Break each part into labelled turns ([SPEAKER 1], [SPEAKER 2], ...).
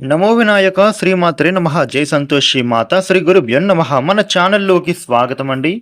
[SPEAKER 1] నమో వినాయక శ్రీమాత్రే నమః జై సంతోషి మాత శ్రీ గురుభ్యో నమః. మన ఛానల్లోకి స్వాగతం అండి.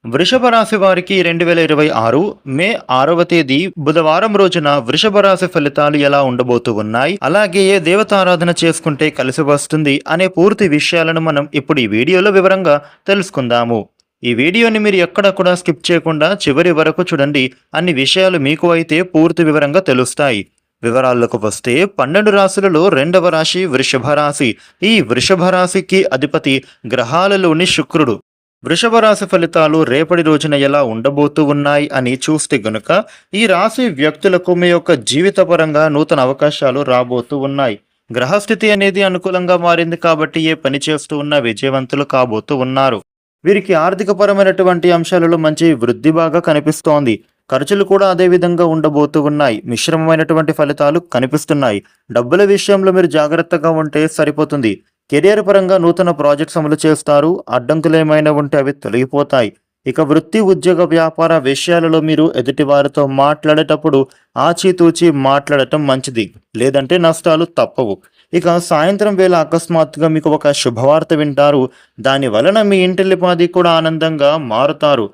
[SPEAKER 1] వృషభ రాశి వారికి 2026 మే 6వ తేదీ బుధవారం రోజున వృషభ రాశి ఫలితాలు ఎలా ఉండబోతూ ఉన్నాయి, అలాగే ఏ దేవతారాధన చేసుకుంటే కలిసి వస్తుంది అనే పూర్తి విషయాలను మనం ఇప్పుడు ఈ వీడియోలో వివరంగా తెలుసుకుందాము. ఈ వీడియోని మీరు ఎక్కడ కూడా స్కిప్ చేయకుండా చివరి వరకు చూడండి. అన్ని విషయాలు మీకు అయితే పూర్తి వివరంగా తెలుస్తాయి. వివరాల్లోకి వస్తే 12 రాశులలో రెండవ రాశి వృషభ రాశి. ఈ వృషభ రాశికి అధిపతి గ్రహాలలోని శుక్రుడు. వృషభ రాశి ఫలితాలు రేపటి రోజున ఎలా ఉండబోతూ ఉన్నాయి అని చూస్తే గనుక ఈ రాశి వ్యక్తులకు మీ యొక్క జీవితపరంగా నూతన అవకాశాలు రాబోతూ ఉన్నాయి. గ్రహస్థితి అనేది అనుకూలంగా మారింది కాబట్టి ఏ పని చేస్తూ ఉన్నా విజయవంతులు కాబోతూ ఉన్నారు. వీరికి ఆర్థిక పరమైనటువంటి అంశాలలో మంచి వృద్ధి బాగా కనిపిస్తోంది. ఖర్చులు కూడా అదే విధంగా ఉండబోతూ ఉన్నాయి. మిశ్రమమైనటువంటి ఫలితాలు కనిపిస్తున్నాయి. డబ్బుల విషయంలో మీరు జాగ్రత్తగా ఉంటే సరిపోతుంది. కెరియర్ పరంగా నూతన ప్రాజెక్ట్స్ అమలు చేస్తారు. అడ్డంకులు ఏమైనా ఉంటే అవి తొలగిపోతాయి. ఇక వృత్తి ఉద్యోగ వ్యాపార విషయాలలో మీరు ఎదుటి వారితో మాట్లాడేటప్పుడు ఆచితూచి మాట్లాడటం మంచిది, లేదంటే నష్టాలు తప్పవు. ఇక సాయంత్రం వేళ అకస్మాత్తుగా మీకు ఒక శుభవార్త వింటారు. దాని వలన మీ ఇంటిల్లిపాది కూడా ఆనందంగా మారుతారు.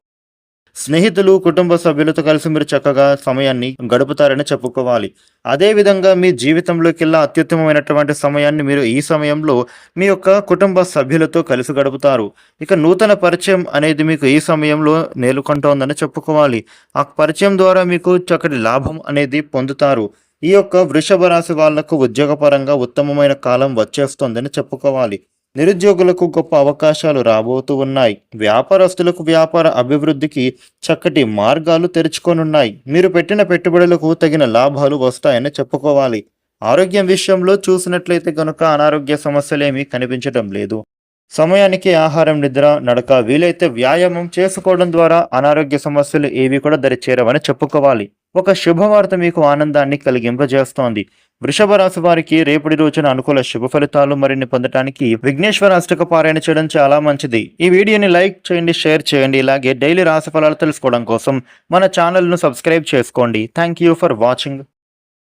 [SPEAKER 1] స్నేహితులు కుటుంబ సభ్యులతో కలిసి మీరు చక్కగా సమయాన్ని గడుపుతారని చెప్పుకోవాలి. అదేవిధంగా మీ జీవితంలోకెల్లా అత్యుత్తమమైనటువంటి సమయాన్ని మీరు ఈ సమయంలో మీ యొక్క కుటుంబ సభ్యులతో కలిసి గడుపుతారు. ఇక నూతన పరిచయం అనేది మీకు ఈ సమయంలో నేలుకొంటోందని చెప్పుకోవాలి. ఆ పరిచయం ద్వారా మీకు చక్కటి లాభం అనేది పొందుతారు. ఈ యొక్క వృషభ రాశి వాళ్లకు ఉద్యోగపరంగా ఉత్తమమైన కాలం వచ్చేస్తోందని చెప్పుకోవాలి. నిరుద్యోగులకు గొప్ప అవకాశాలు రాబోతూ ఉన్నాయి. వ్యాపారస్తులకు వ్యాపార అభివృద్ధికి చక్కటి మార్గాలు తెరుచుకొనున్నాయి. మీరు పెట్టిన పెట్టుబడులకు తగిన లాభాలు వస్తాయని చెప్పుకోవాలి. ఆరోగ్యం విషయంలో చూసినట్లయితే కనుక అనారోగ్య సమస్యలేమీ కనిపించడం లేదు. సమయానికి ఆహారం, నిద్ర, నడక, వీలైతే వ్యాయామం చేసుకోవడం ద్వారా అనారోగ్య సమస్యలు ఏవి కూడా దరిచేరవని చెప్పుకోవాలి. ఒక శుభవార్త మీకు ఆనందాన్ని కలిగింపజేస్తోంది. వృషభ రాశి వారికి రేపటి రోజున అనుకూల శుభ ఫలితాలు మరిన్ని పొందడానికి విఘ్నేశ్వర అష్టక పారాయణ చేయడం చాలా మంచిది. ఈ వీడియోని లైక్ చేయండి, షేర్ చేయండి. ఇలాగే డైలీ రాశి ఫలాలు తెలుసుకోవడం కోసం మన ఛానల్ను సబ్స్క్రైబ్ చేసుకోండి. Thank you for watching.